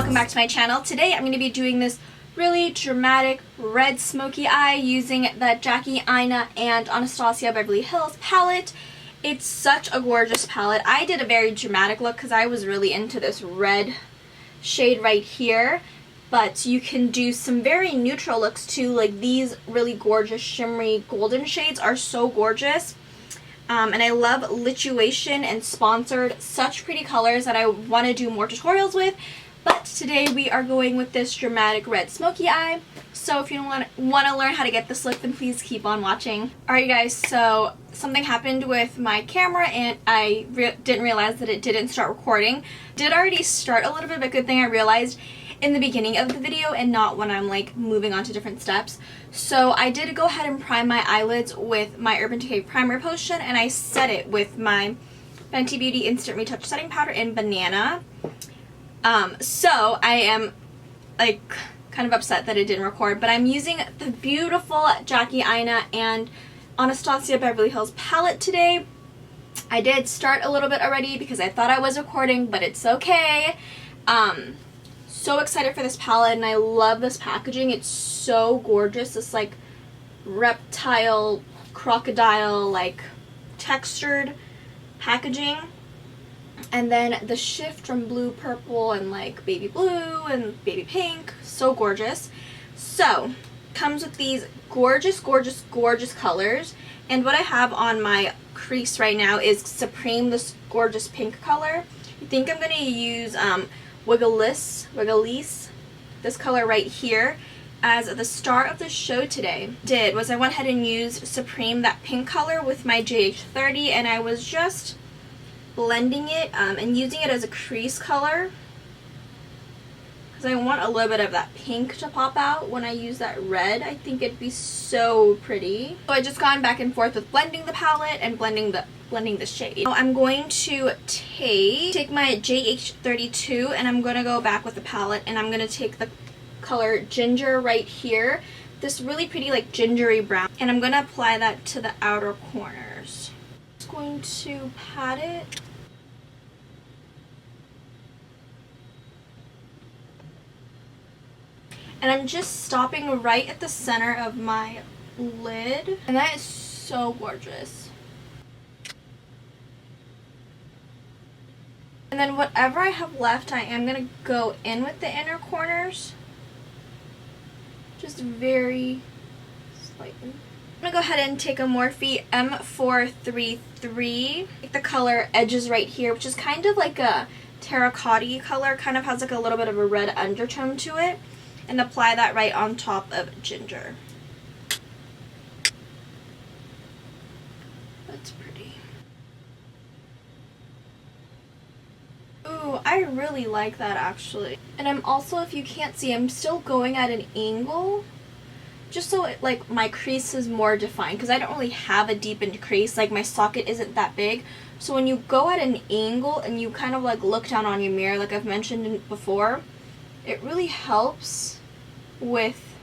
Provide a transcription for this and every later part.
welcome back to my channel. Today I'm going to be doing this really dramatic red smoky eye using the Jackie, Aina, and Anastasia Beverly Hills palette. It's such a gorgeous palette. I did a very dramatic look because I was really into this red shade right here. But you can do some very neutral looks too, like these really gorgeous shimmery golden shades are so gorgeous. And I love Lituation and Sponsored, such pretty colors that I want to do more tutorials with. But today we are going with this dramatic red smoky eye. So if you want to learn how to get this look, then please keep on watching. Alright guys, so something happened with my camera and I didn't realize that it didn't start recording. Did already start a little bit, but good thing I realized in the beginning of the video and not when I'm like moving on to different steps. So I did go ahead and prime my eyelids with my Urban Decay primer potion, and I set it with my Fenty Beauty Instant Retouch setting powder in Banana. So I am like kind of upset that it didn't record, but I'm using the beautiful Jackie, Aina, and Anastasia Beverly Hills palette today. I did start a little bit already because I thought I was recording, but it's okay. So excited for this palette, and I love this packaging. It's so gorgeous. This like reptile, crocodile, like textured packaging. And then the shift from blue, purple, and like baby blue and baby pink. So gorgeous. So, comes with these gorgeous, gorgeous, gorgeous colors. And what I have on my crease right now is Supreme, this gorgeous pink color. I think I'm going to use Wiggleese, this color right here, as the star of the show today. I went ahead and used Supreme, that pink color, with my JH30, and I was just blending it and using it as a crease color because I want a little bit of that pink to pop out when I use that red. I think it'd be so pretty. So I just gone back and forth with blending the palette and blending the shade. Now I'm going to take my JH32 and I'm going to go back with the palette, and I'm going to take the color Ginger right here, this really pretty like gingery brown, and I'm going to apply that to the outer corners. Just going to pat it. And I'm just stopping right at the center of my lid, and that is so gorgeous. And then whatever I have left, I am going to go in with the inner corners. Just very slightly. I'm going to go ahead and take a Morphe M433. Take the color Edges right here, which is kind of like a terracotta color. Kind of has like a little bit of a red undertone to it. And apply that right on top of Ginger. That's pretty. Ooh, I really like that actually. And I'm also, if you can't see, I'm still going at an angle just so it, like, my crease is more defined, because I don't really have a deepened crease. Like, my socket isn't that big. So when you go at an angle and you kind of like look down on your mirror, like I've mentioned before, it really helps with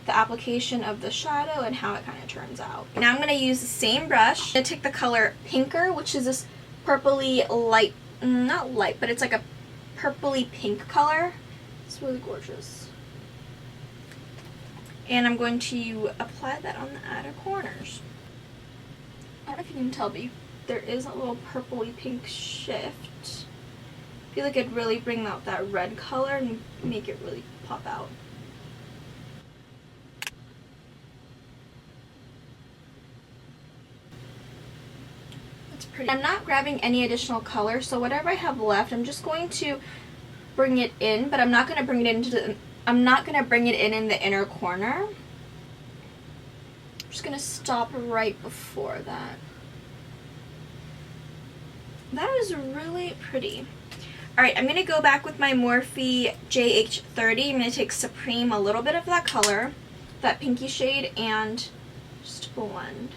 the application of the shadow and how it kind of turns out. Now I'm going to use the same brush. I'm going to take the color Pinker, which is this purpley light, not light, but it's like a purpley pink color. It's really gorgeous. And I'm going to apply that on the outer corners. I don't know if you can tell, but there is a little purpley pink shift. I feel like it'd really bring out that red color and make it really pop out. That's pretty. I'm not grabbing any additional color, so whatever I have left, I'm just going to bring it in, but I'm not going to bring it into the in the inner corner. I'm just going to stop right before that. That is really pretty. Alright, I'm going to go back with my Morphe JH30. I'm going to take Supreme, a little bit of that color, that pinky shade, and just blend.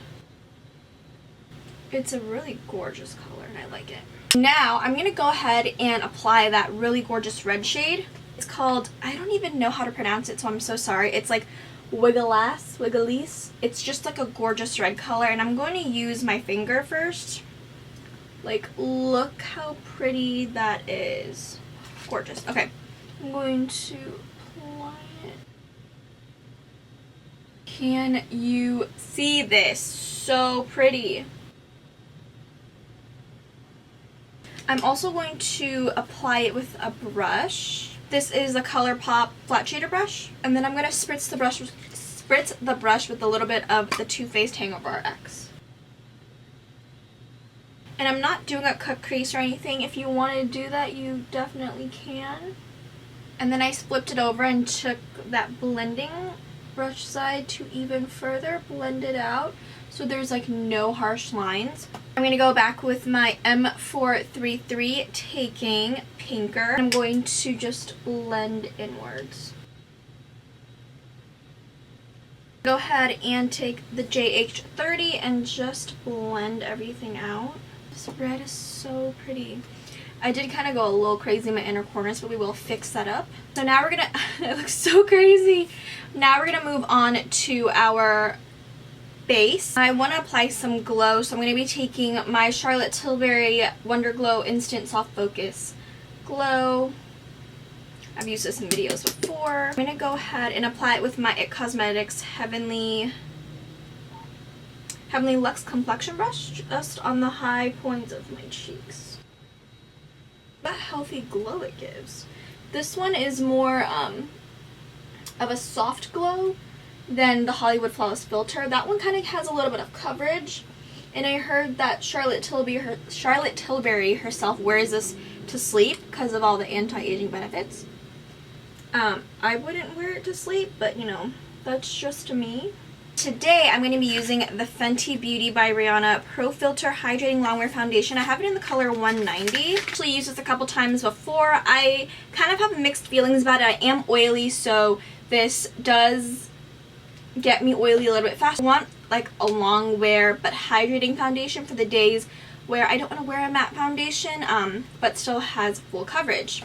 It's a really gorgeous color, and I like it. Now, I'm going to go ahead and apply that really gorgeous red shade. It's called, I don't even know how to pronounce it, so I'm so sorry. It's like Wiggleese. It's just like a gorgeous red color, and I'm going to use my finger first. Like, look how pretty that is. Gorgeous. Okay, I'm going to apply it. Can you see this? So pretty. I'm also going to apply it with a brush. This is a Colourpop flat shader brush, and then I'm going to spritz the brush with a little bit of the Too Faced Hangover X. And I'm not doing a cut crease or anything. If you want to do that, you definitely can. And then I flipped it over and took that blending brush side to even further blend it out so there's like no harsh lines. I'm going to go back with my M433, taking Pinker. I'm going to just blend inwards. Go ahead and take the JH30 and just blend everything out. This red is so pretty. I did kind of go a little crazy in my inner corners, but we will fix that up. So now we're gonna, it looks so crazy. Now we're gonna move on to our base. I want to apply some glow, so I'm going to be taking my Charlotte Tilbury Wonder Glow Instant Soft Focus Glow. I've used this in videos before. I'm going to go ahead and apply it with my IT Cosmetics Heavenly Luxe Complexion Brush, just on the high points of my cheeks. What a healthy glow it gives. This one is more of a soft glow than the Hollywood Flawless Filt'r. That one kind of has a little bit of coverage, and I heard that Charlotte Tilbury herself wears this to sleep because of all the anti-aging benefits. I wouldn't wear it to sleep, but you know, that's just me. Today I'm going to be using the Fenty Beauty by Rihanna Pro Filt'r Hydrating Longwear Foundation. I have it in the color 190. Actually used this a couple times before. I kind of have mixed feelings about it. I am oily, so this does get me oily a little bit fast. I want like a long wear but hydrating foundation for the days where I don't want to wear a matte foundation but still has full coverage.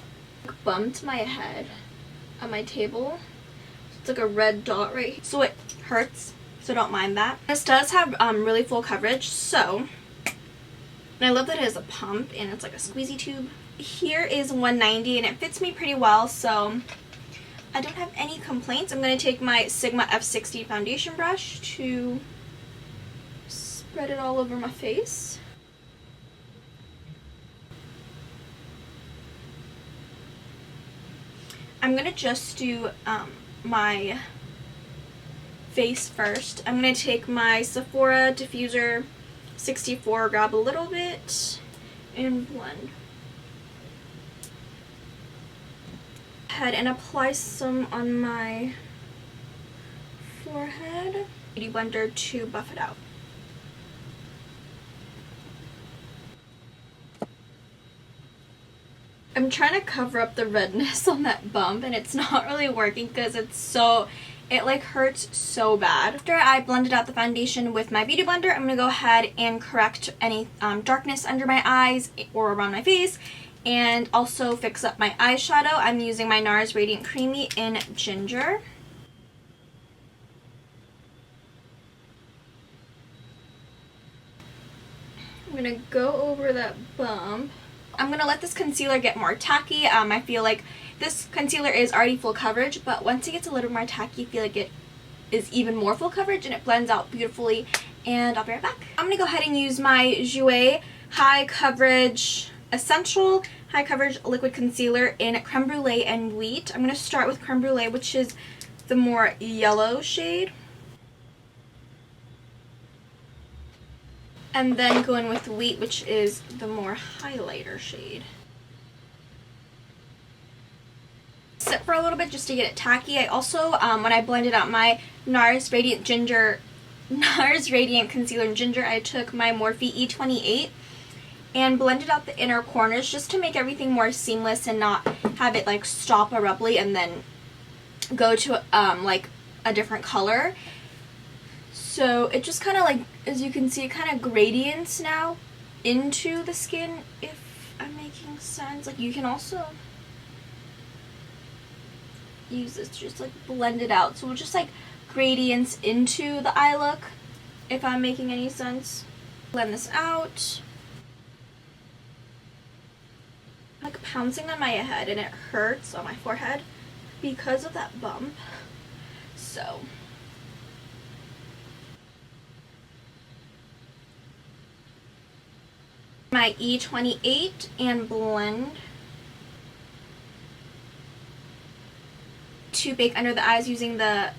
I bumped my head on my table. It's like a red dot right here, so it hurts, so don't mind that. This does have really full coverage, so, and I love that it has a pump and it's like a squeezy tube. Here is 190 and it fits me pretty well, so I don't have any complaints. I'm going to take my Sigma F60 foundation brush to spread it all over my face. I'm going to just do my face first. I'm going to take my Sephora Diffuser 64, grab a little bit, and blend. Head and apply some on my forehead. Beauty blender to buff it out. I'm trying to cover up the redness on that bump and it's not really working because it like hurts so bad. After I blended out the foundation with my beauty blender, I'm going to go ahead and correct any darkness under my eyes or around my face, and also fix up my eyeshadow. I'm using my NARS Radiant Creamy in Ginger. I'm going to go over that bump. I'm going to let this concealer get more tacky. I feel like this concealer is already full coverage, but once it gets a little more tacky, I feel like it is even more full coverage and it blends out beautifully, and I'll be right back. I'm going to go ahead and use my Jouer High Coverage Essential High Coverage Liquid Concealer in Creme Brulee and Wheat. I'm going to start with Creme Brulee, which is the more yellow shade, and then go in with Wheat, which is the more highlighter shade. Sit for a little bit just to get it tacky. I also, when I blended out my NARS Radiant Concealer in Ginger, I took my Morphe E28 and blended out the inner corners just to make everything more seamless and not have it like stop abruptly and then go to like a different color. So it just kind of like, as you can see, it kind of gradients now into the skin, if I'm making sense. Like you can also use this to just like blend it out. So it just like gradients into the eye look, if I'm making any sense. Blend this out. Like like pouncing on my head and it hurts on my forehead because of that bump. So my E28 and blend to bake under the eyes using the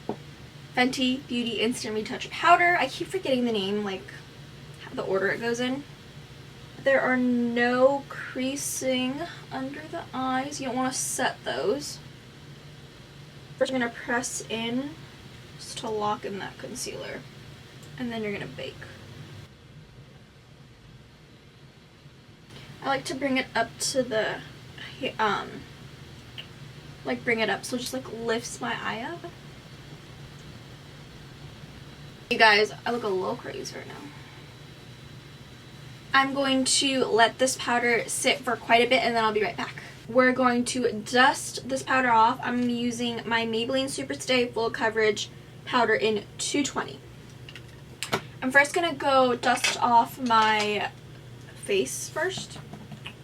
Fenty Beauty Instant Retouch powder. I keep forgetting the name, like the order it goes in. There are no creasing under the eyes. You don't want to set those. First I'm going to press in just to lock in that concealer. And then you're going to bake. I like to bring it up to the, like bring it up so it just like lifts my eye up. You guys, I look a little crazy right now. I'm going to let this powder sit for quite a bit and then I'll be right back. We're going to dust this powder off. I'm using my Maybelline Super Stay Full Coverage powder in 220. I'm first going to go dust off my face first.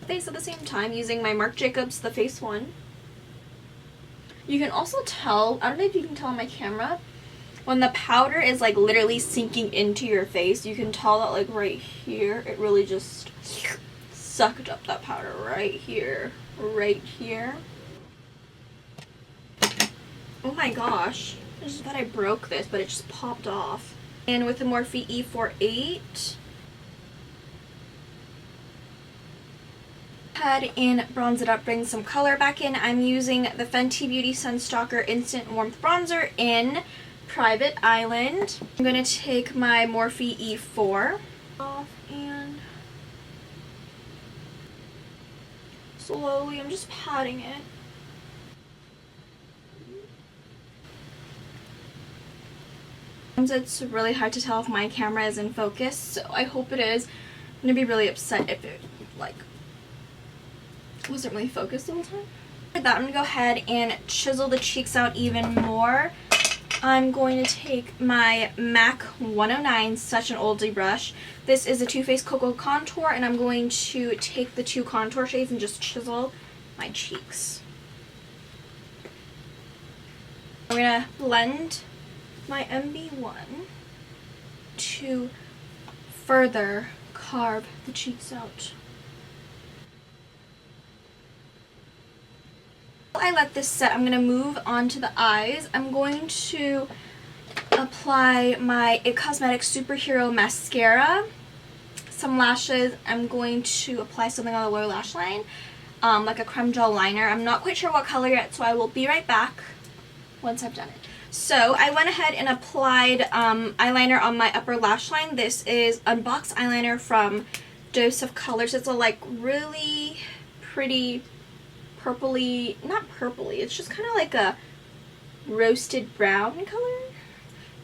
Face at the same time using my Marc Jacobs The Face One. You can also tell, I don't know if you can tell on my camera, when the powder is like literally sinking into your face, you can tell that like right here, it really just sucked up that powder right here, right here. Oh my gosh, I just thought I broke this, but it just popped off. And with the Morphe E48, head and bronze it up, bring some color back in. I'm using the Fenty Beauty Sunstalker Instant Warmth Bronzer in Private Island. I'm going to take my Morphe E4 off and slowly, I'm just patting it. It's really hard to tell if my camera is in focus, so I hope it is. I'm going to be really upset if it like wasn't really focused the whole time. For that, I'm going to go ahead and chisel the cheeks out even more. I'm going to take my MAC 109, such an oldie brush. This is a Too Faced Koko contour, and I'm going to take the two contour shades and just chisel my cheeks. I'm going to blend my MB1 to further carve the cheeks out. While I let this set, I'm going to move on to the eyes. I'm going to apply my IT Cosmetics Superhero Mascara, some lashes. I'm going to apply something on the lower lash line, like a Creme gel liner. I'm not quite sure what color yet, so I will be right back once I've done it. So I went ahead and applied eyeliner on my upper lash line. This is Unbox eyeliner from Dose of Colors. It's a like really pretty purpley, not purpley, it's just kind of like a roasted brown color.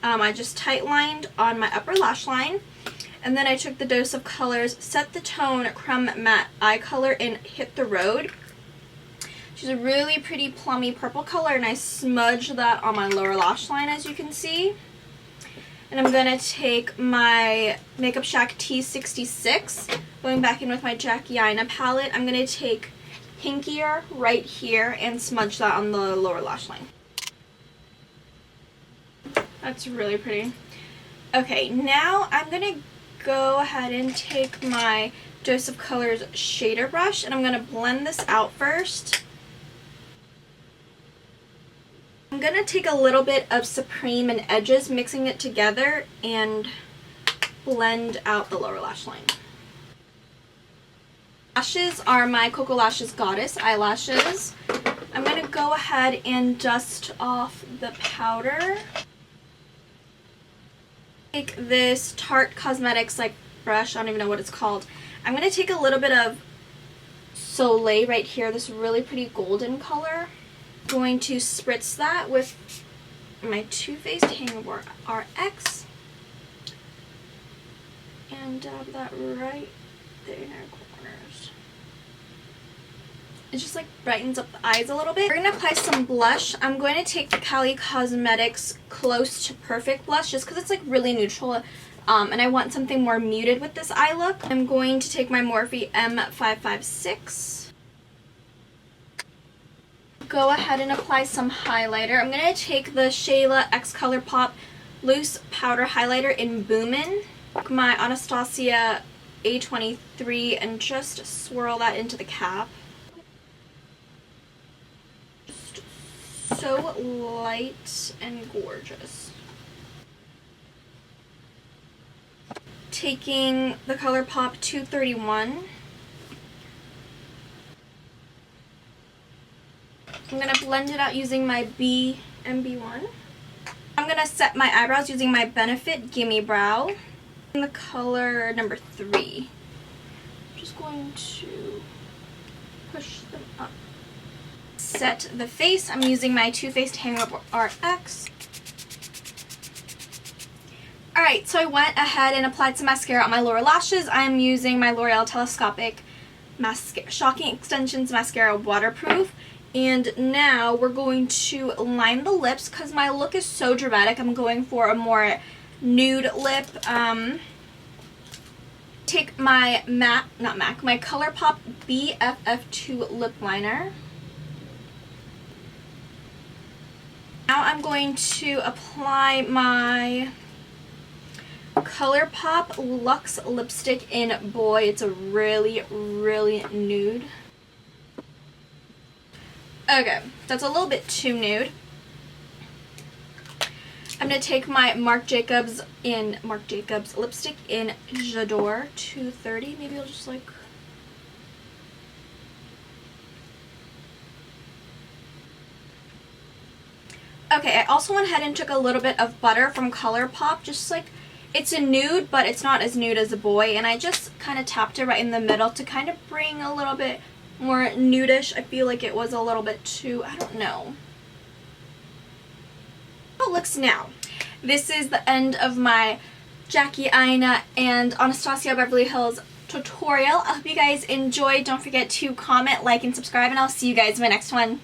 I just tight lined on my upper lash line, and then I took the Dose of Colors, set the tone Creme Matte Eye Color, and Hit the Road. She's a really pretty plummy purple color, and I smudged that on my lower lash line, as you can see. And I'm going to take my Makeup Shack T66, going back in with my Jackie Aina palette. I'm going to take Pinkier right here and smudge that on the lower lash line. That's really pretty. Okay, now I'm going to go ahead and take my Dose of Colors shader brush, and I'm going to blend this out first. I'm going to take a little bit of Supreme and Edges, mixing it together, and blend out the lower lash line. Lashes are my Koko Lashes Goddess eyelashes. I'm going to go ahead and dust off the powder. Take this Tarte Cosmetics like brush, I don't even know what it's called. I'm going to take a little bit of Soleil right here, this really pretty golden color. I'm going to spritz that with my Too Faced Hangover RX and dab that right there in our corners. It just like brightens up the eyes a little bit. We're going to apply some blush. I'm going to take the Kylie Cosmetics Close to Perfect blush just because it's like really neutral, and I want something more muted with this eye look. I'm going to take my Morphe M556 go ahead and apply some highlighter. I'm going to take the Shayla X Colourpop Loose Powder Highlighter in Boomin, my Anastasia A23, and just swirl that into the cap. Just so light and gorgeous. Taking the Colourpop 231. I'm going to blend it out using my MB1. I'm going to set my eyebrows using my Benefit Gimme Brow in the color number 3. I'm just going to push them up. Set the face. I'm using my Too Faced Hangover RX. Alright, so I went ahead and applied some mascara on my lower lashes. I'm using my L'Oreal Telescopic Shocking Extensions Mascara Waterproof. And now we're going to line the lips because my look is so dramatic. I'm going for a more nude lip. Take my my Colourpop BFF2 lip liner. Now I'm going to apply my Colourpop Luxe lipstick in Boy. It's a really, really nude. Okay, that's a little bit too nude. I'm going to take my Marc Jacobs lipstick in Jouer 230. Maybe I'll just like... Okay, I also went ahead and took a little bit of butter from Colourpop. Just like, it's a nude, but it's not as nude as a boy. And I just kind of tapped it right in the middle to kind of bring a little bit more nudish. I feel like it was a little bit too, I don't know. How it looks now. This is the end of my Jackie, Aina, and Anastasia Beverly Hills tutorial. I hope you guys enjoyed. Don't forget to comment, like, and subscribe, and I'll see you guys in my next one.